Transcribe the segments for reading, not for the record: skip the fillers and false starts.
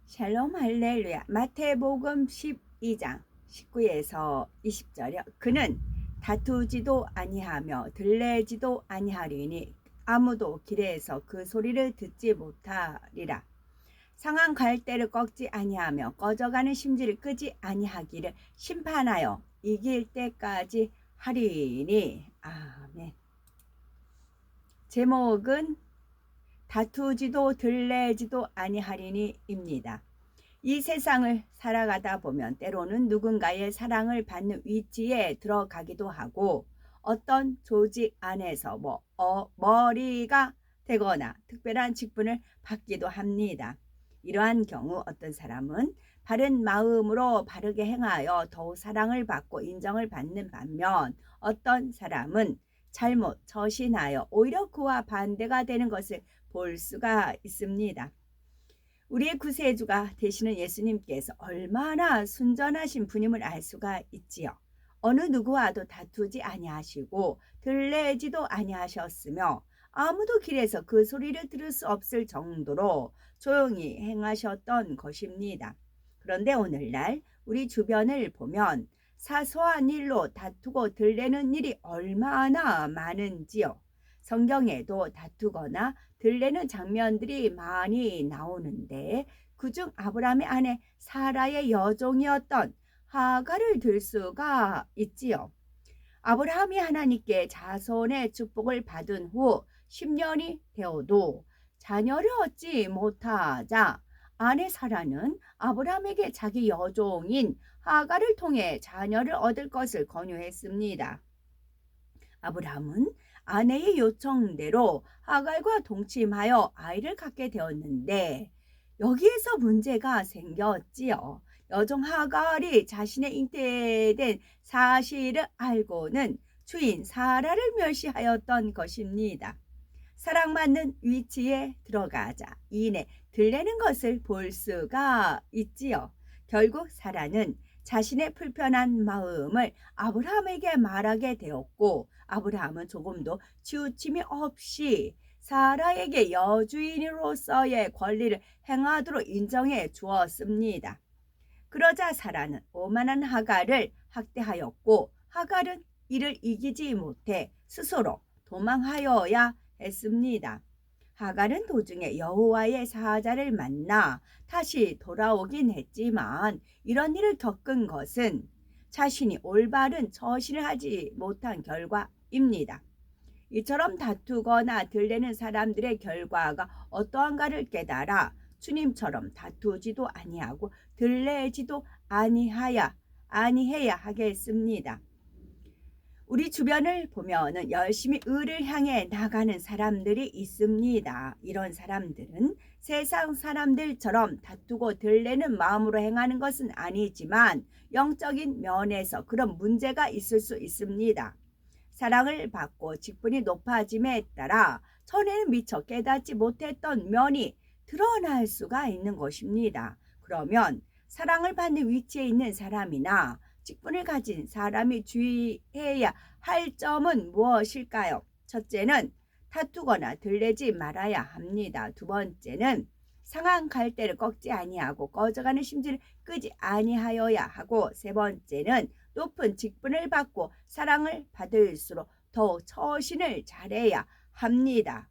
샬롬 할렐루야. 마태복음 12장 19에서 20절이요. 그는 다투지도 아니하며 들레지도 아니하리니 아무도 길에서 그 소리를 듣지 못하리라. 상한 갈대를 꺾지 아니하며 꺼져가는 심지를 끄지 아니하기를 심판하여 이길 때까지 하리니. 아멘. 제목은 다투지도 들레지도 아니하리니입니다. 이 세상을 살아가다 보면 때로는 누군가의 사랑을 받는 위치에 들어가기도 하고 어떤 조직 안에서 머리가 되거나 특별한 직분을 받기도 합니다. 이러한 경우 어떤 사람은 바른 마음으로 바르게 행하여 더욱 사랑을 받고 인정을 받는 반면 어떤 사람은 잘못 처신하여 오히려 그와 반대가 되는 것을 볼 수가 있습니다. 우리의 구세주가 되시는 예수님께서 얼마나 순전하신 분임을 알 수가 있지요. 어느 누구와도 다투지 아니하시고 들레지도 아니하셨으며 아무도 길에서 그 소리를 들을 수 없을 정도로 조용히 행하셨던 것입니다. 그런데 오늘날 우리 주변을 보면 사소한 일로 다투고 들레는 일이 얼마나 많은지요. 성경에도 다투거나 들레는 장면들이 많이 나오는데 그중 아브라함의 아내 사라의 여종이었던 하갈을 들 수가 있지요. 아브라함이 하나님께 자손의 축복을 받은 후 10년이 되어도 자녀를 얻지 못하자 아내 사라는 아브라함에게 자기 여종인 하갈을 통해 자녀를 얻을 것을 권유했습니다. 아브라함은 아내의 요청대로 하갈과 동침하여 아이를 갖게 되었는데 여기에서 문제가 생겼지요. 여종 하갈이 자신의 잉태된 사실을 알고는 주인 사라를 멸시하였던 것입니다. 사랑받는 위치에 들어가자 이내 들레는 것을 볼 수가 있지요. 결국 사라는 자신의 불편한 마음을 아브라함에게 말하게 되었고 아브라함은 조금도 치우침이 없이 사라에게 여주인으로서의 권리를 행하도록 인정해 주었습니다. 그러자 사라는 오만한 하갈을 학대하였고 하갈은 이를 이기지 못해 스스로 도망하여야 했습니다. 하갈은 도중에 여호와의 사자를 만나 다시 돌아오긴 했지만 이런 일을 겪은 것은 자신이 올바른 처신을 하지 못한 결과입니다. 이처럼 다투거나 들레는 사람들의 결과가 어떠한가를 깨달아 주님처럼 다투지도 아니하고 들레지도 아니해야 하겠습니다. 우리 주변을 보면은 열심히 의를 향해 나가는 사람들이 있습니다. 이런 사람들은 세상 사람들처럼 다투고 들레는 마음으로 행하는 것은 아니지만 영적인 면에서 그런 문제가 있을 수 있습니다. 사랑을 받고 직분이 높아짐에 따라 전에는 미처 깨닫지 못했던 면이 드러날 수가 있는 것입니다. 그러면 사랑을 받는 위치에 있는 사람이나 직분을 가진 사람이 주의해야 할 점은 무엇일까요? 첫째는 다투거나 들레지 말아야 합니다. 두 번째는 상한 갈대를 꺾지 아니하고 꺼져가는 심지를 끄지 아니하여야 하고 세 번째는 높은 직분을 받고 사랑을 받을수록 더욱 처신을 잘해야 합니다.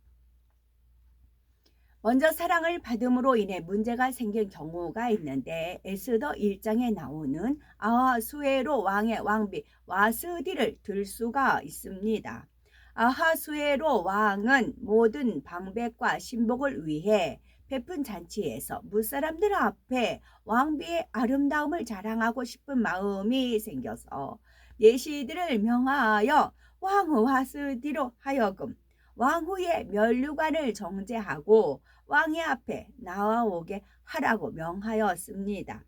먼저 사랑을 받음으로 인해 문제가 생긴 경우가 있는데 에스더 1장에 나오는 아하수에로 왕의 왕비 와스디를 들 수가 있습니다. 아하수에로 왕은 모든 방백과 신복을 위해 베푼 잔치에서 무사람들 앞에 왕비의 아름다움을 자랑하고 싶은 마음이 생겨서 예시들을 명하여 왕후 와스디로 하여금 왕후의 면류관을 정제하고 왕의 앞에 나와오게 하라고 명하였습니다.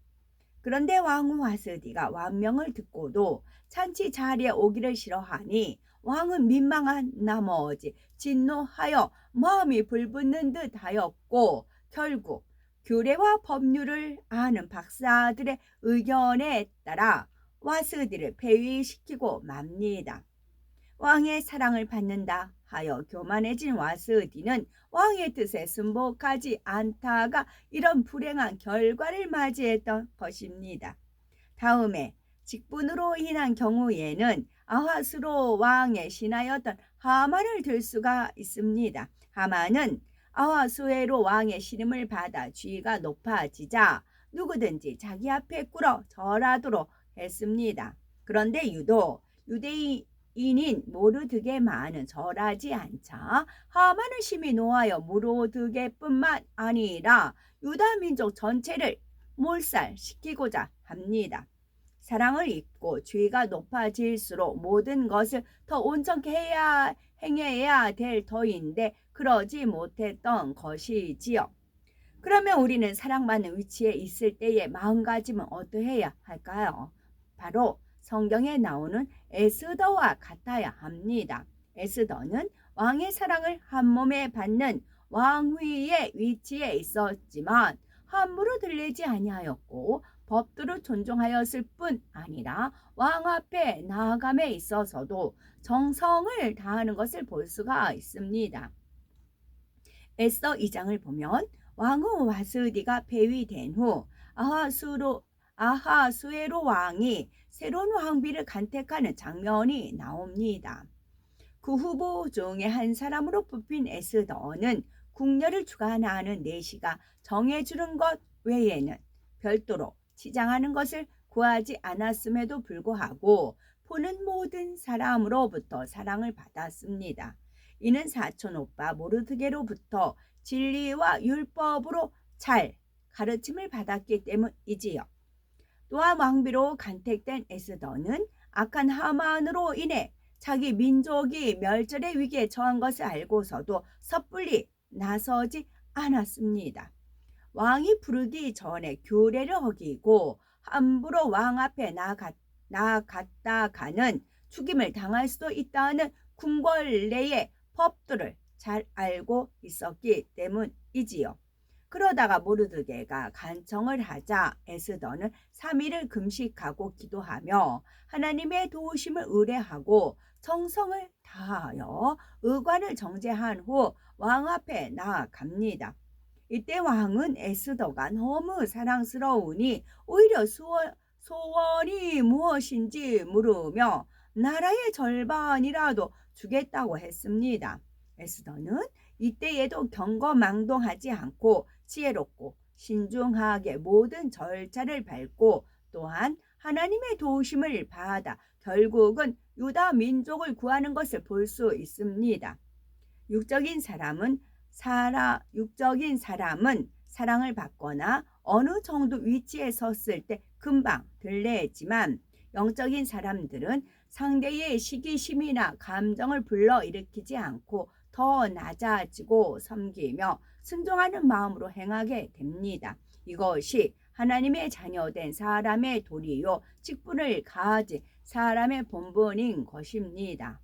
그런데 왕후 와스디가 왕명을 듣고도 잔치 자리에 오기를 싫어하니 왕은 민망한 나머지 진노하여 마음이 불붙는 듯 하였고 결국 규례와 법률을 아는 박사들의 의견에 따라 와스디를 폐위시키고 맙니다. 왕의 사랑을 받는다 하여 교만해진 와스디는 왕의 뜻에 순복하지 않다가 이런 불행한 결과를 맞이했던 것입니다. 다음에 직분으로 인한 경우에는 아하스로 왕의 신하였던 하만을 들 수가 있습니다. 하만은 아하수에로 왕의 신임을 받아 지위가 높아지자 누구든지 자기 앞에 꿇어 절하도록 했습니다. 그런데 유독 유대인인 모르드게만은 절하지 않자 하만은 심히 노하여 모르드게뿐만 아니라 유다 민족 전체를 몰살시키고자 합니다. 사랑을 잊고 지위가 높아질수록 모든 것을 더 온전케 행해야 될 터인데 그러지 못했던 것이지요. 그러면 우리는 사랑받는 위치에 있을 때의 마음가짐은 어떠해야 할까요? 바로 성경에 나오는 에스더와 같아야 합니다. 에스더는 왕의 사랑을 한 몸에 받는 왕위의 위치에 있었지만 함부로 들리지 아니하였고 법도를 존중하였을 뿐 아니라 왕 앞에 나아감에 있어서도 정성을 다하는 것을 볼 수가 있습니다. 에스더 2장을 보면 왕후 와스디가 폐위된 후 아하수에로 왕이 새로운 왕비를 간택하는 장면이 나옵니다. 그 후보 중에 한 사람으로 뽑힌 에스더는 궁녀를 주관하는 내시가 정해주는 것 외에는 별도로 치장하는 것을 구하지 않았음에도 불구하고 보는 모든 사람으로부터 사랑을 받았습니다. 이는 사촌 오빠 모르드게로부터 진리와 율법으로 잘 가르침을 받았기 때문이지요. 또한 왕비로 간택된 에스더는 악한 하만으로 인해 자기 민족이 멸절의 위기에 처한 것을 알고서도 섣불리 나서지 않았습니다. 왕이 부르기 전에 규례를 어기고 함부로 왕 앞에 나아갔다가는 죽임을 당할 수도 있다는 궁궐내의 법도를 잘 알고 있었기 때문이지요. 그러다가 모르드게가 간청을 하자 에스더는 3일을 금식하고 기도하며 하나님의 도우심을 의뢰하고 정성을 다하여 의관을 정제한 후 왕 앞에 나아갑니다. 이때 왕은 에스더가 너무 사랑스러우니 오히려 소원이 무엇인지 물으며 나라의 절반이라도 주겠다고 했습니다. 에스더는 이때에도 경거망동하지 않고 지혜롭고 신중하게 모든 절차를 밟고 또한 하나님의 도우심을 받아 결국은 유다 민족을 구하는 것을 볼 수 있습니다. 육적인 사람은 사랑을 받거나 어느 정도 위치에 섰을 때 금방 들레지만 영적인 사람들은 상대의 시기심이나 감정을 불러일으키지 않고 더 낮아지고 섬기며 순종하는 마음으로 행하게 됩니다. 이것이 하나님의 자녀된 사람의 도리요 직분을 가진 사람의 본분인 것입니다.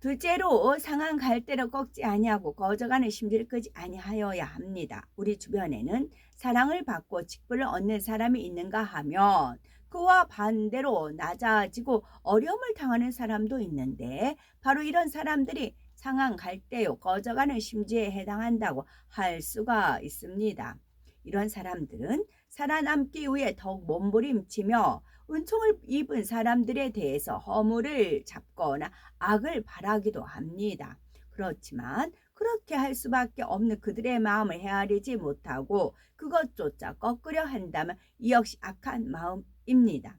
둘째로 상한 갈대로 꺾지 아니하고 거저가는 심지를 끄지 아니하여야 합니다. 우리 주변에는 사랑을 받고 직분을 얻는 사람이 있는가 하면 그와 반대로 낮아지고 어려움을 당하는 사람도 있는데 바로 이런 사람들이 상한 갈대요 거저가는 심지에 해당한다고 할 수가 있습니다. 이런 사람들은 살아남기 위해 더욱 몸부림치며 은총을 입은 사람들에 대해서 허물을 잡거나 악을 바라기도 합니다. 그렇지만 그렇게 할 수밖에 없는 그들의 마음을 헤아리지 못하고 그것조차 꺾으려 한다면 이 역시 악한 마음입니다.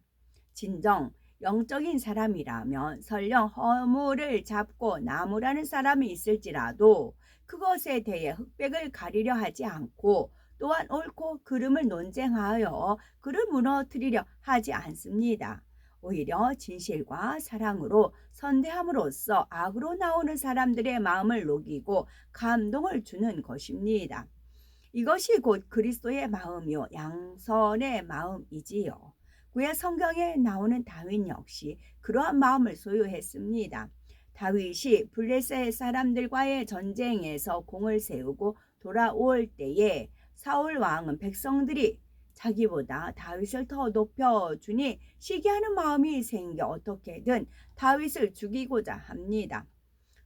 진정 영적인 사람이라면 설령 허물을 잡고 나무라는 사람이 있을지라도 그것에 대해 흑백을 가리려 하지 않고 또한 옳고 그름을 논쟁하여 그를 무너뜨리려 하지 않습니다. 오히려 진실과 사랑으로 선대함으로써 악으로 나오는 사람들의 마음을 녹이고 감동을 주는 것입니다. 이것이 곧 그리스도의 마음이요 양선의 마음이지요. 구약 성경에 나오는 다윗 역시 그러한 마음을 소유했습니다. 다윗이 블레셋 사람들과의 전쟁에서 공을 세우고 돌아올 때에 사울 왕은 백성들이 자기보다 다윗을 더 높여주니 시기하는 마음이 생겨 어떻게든 다윗을 죽이고자 합니다.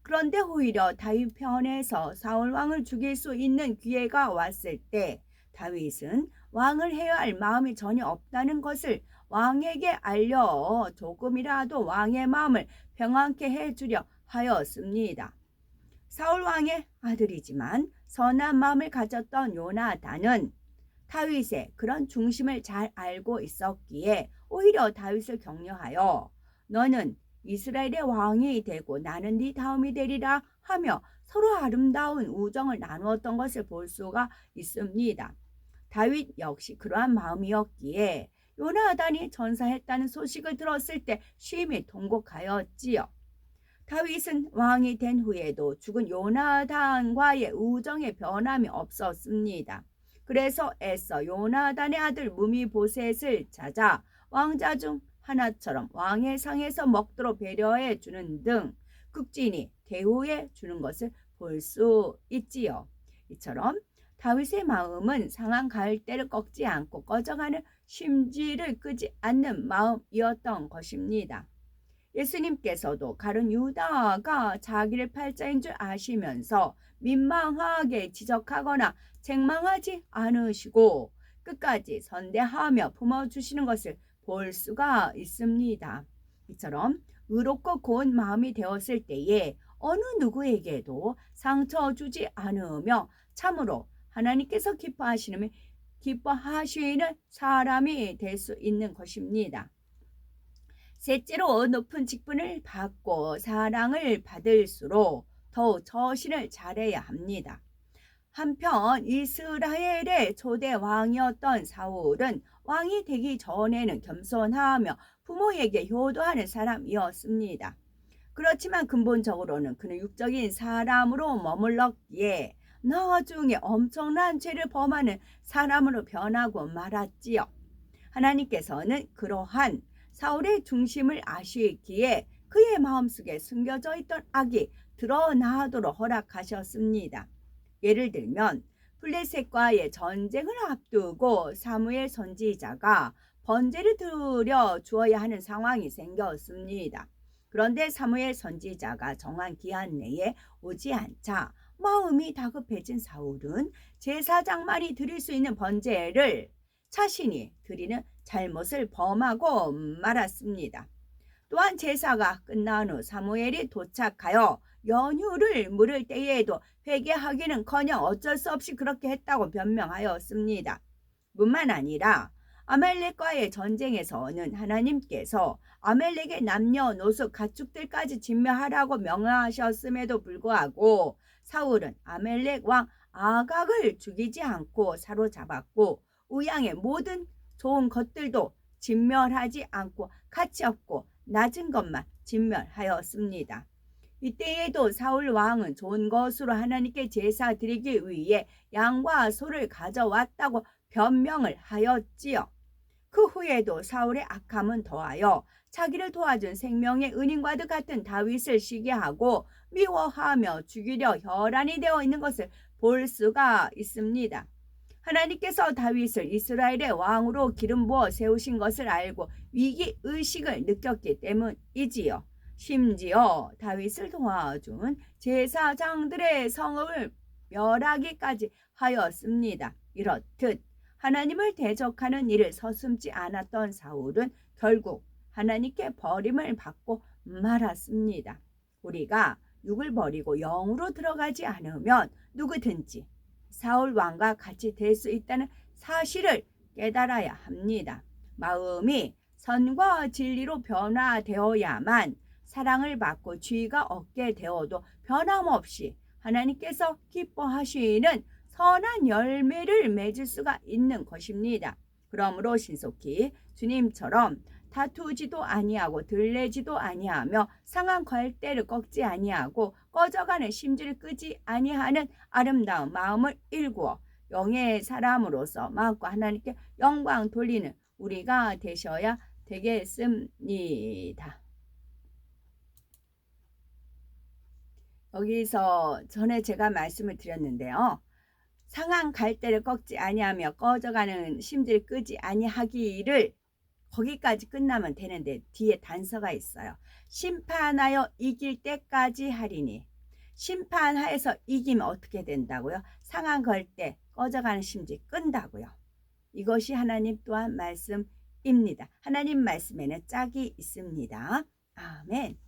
그런데 오히려 다윗 편에서 사울 왕을 죽일 수 있는 기회가 왔을 때 다윗은 왕을 해야 할 마음이 전혀 없다는 것을 왕에게 알려 조금이라도 왕의 마음을 평안케 해주려 하였습니다. 사울 왕의 아들이지만 선한 마음을 가졌던 요나단은 다윗의 그런 중심을 잘 알고 있었기에 오히려 다윗을 격려하여 너는 이스라엘의 왕이 되고 나는 네 다음이 되리라 하며 서로 아름다운 우정을 나누었던 것을 볼 수가 있습니다. 다윗 역시 그러한 마음이었기에 요나단이 전사했다는 소식을 들었을 때 심히 통곡하였지요. 다윗은 왕이 된 후에도 죽은 요나단과의 우정의 변함이 없었습니다. 그래서 애써 요나단의 아들 무미보셋을 찾아 왕자 중 하나처럼 왕의 상에서 먹도록 배려해 주는 등 극진히 대우해 주는 것을 볼 수 있지요. 이처럼 다윗의 마음은 상한 갈대를 꺾지 않고 꺼져가는 심지를 끄지 않는 마음이었던 것입니다. 예수님께서도 가룟 유다가 자기를 팔자인 줄 아시면서 민망하게 지적하거나 책망하지 않으시고 끝까지 선대하며 품어주시는 것을 볼 수가 있습니다. 이처럼 의롭고 고운 마음이 되었을 때에 어느 누구에게도 상처 주지 않으며 참으로 하나님께서 기뻐하시는 사람이 될 수 있는 것입니다. 셋째로 높은 직분을 받고 사랑을 받을수록 더욱 처신을 잘해야 합니다. 한편 이스라엘의 초대 왕이었던 사울은 왕이 되기 전에는 겸손하며 부모에게 효도하는 사람이었습니다. 그렇지만 근본적으로는 그는 육적인 사람으로 머물렀기에 나중에 엄청난 죄를 범하는 사람으로 변하고 말았지요. 하나님께서는 그러한 사울의 중심을 아시기에 그의 마음속에 숨겨져 있던 악이 드러나도록 허락하셨습니다. 예를 들면 블레셋과의 전쟁을 앞두고 사무엘 선지자가 번제를 드려 주어야 하는 상황이 생겼습니다. 그런데 사무엘 선지자가 정한 기한 내에 오지 않자 마음이 다급해진 사울은 제사장만이 드릴 수 있는 번제를 자신이 드리는 잘못을 범하고 말았습니다. 또한 제사가 끝난 후 사무엘이 도착하여 연휴를 물을 때에도 회개하기는커녕 어쩔 수 없이 그렇게 했다고 변명하였습니다. 뿐만 아니라 아말렉과의 전쟁에서는 하나님께서 아말렉의 남녀노소 가축들까지 진멸하라고 명하셨음에도 불구하고 사울은 아말렉 왕 아각을 죽이지 않고 사로잡았고 우양의 모든 좋은 것들도 진멸하지 않고 가치 없고 낮은 것만 진멸하였습니다. 이때에도 사울 왕은 좋은 것으로 하나님께 제사 드리기 위해 양과 소를 가져왔다고 변명을 하였지요. 그 후에도 사울의 악함은 더하여 자기를 도와준 생명의 은인과도 같은 다윗을 시기하고 미워하며 죽이려 혈안이 되어 있는 것을 볼 수가 있습니다. 하나님께서 다윗을 이스라엘의 왕으로 기름 부어 세우신 것을 알고 위기의식을 느꼈기 때문이지요. 심지어 다윗을 도와준 제사장들의 성읍을 멸하기까지 하였습니다. 이렇듯 하나님을 대적하는 일을 서슴지 않았던 사울은 결국 하나님께 버림을 받고 말았습니다. 우리가 육을 버리고 영으로 들어가지 않으면 누구든지 사울 왕과 같이 될 수 있다는 사실을 깨달아야 합니다. 마음이 선과 진리로 변화되어야만 사랑을 받고 지위가 얻게 되어도 변함없이 하나님께서 기뻐하시는 선한 열매를 맺을 수가 있는 것입니다. 그러므로 신속히 주님처럼 다투지도 아니하고 들레지도 아니하며 상한 갈대를 꺾지 아니하고 꺼져가는 심지를 끄지 아니하는 아름다운 마음을 일구어 영의 사람으로서 마음과 하나님께 영광 돌리는 우리가 되셔야 되겠습니다. 여기서 전에 제가 말씀을 드렸는데요. 상한 갈대를 꺾지 아니하며 꺼져가는 심지를 끄지 아니하기를, 거기까지 끝나면 되는데 뒤에 단서가 있어요. 심판하여 이길 때까지 하리니. 심판하에서 이기면 어떻게 된다고요? 상한 갈대 꺼져가는 심지 끈다고요. 이것이 하나님 또한 말씀입니다. 하나님 말씀에는 짝이 있습니다. 아멘.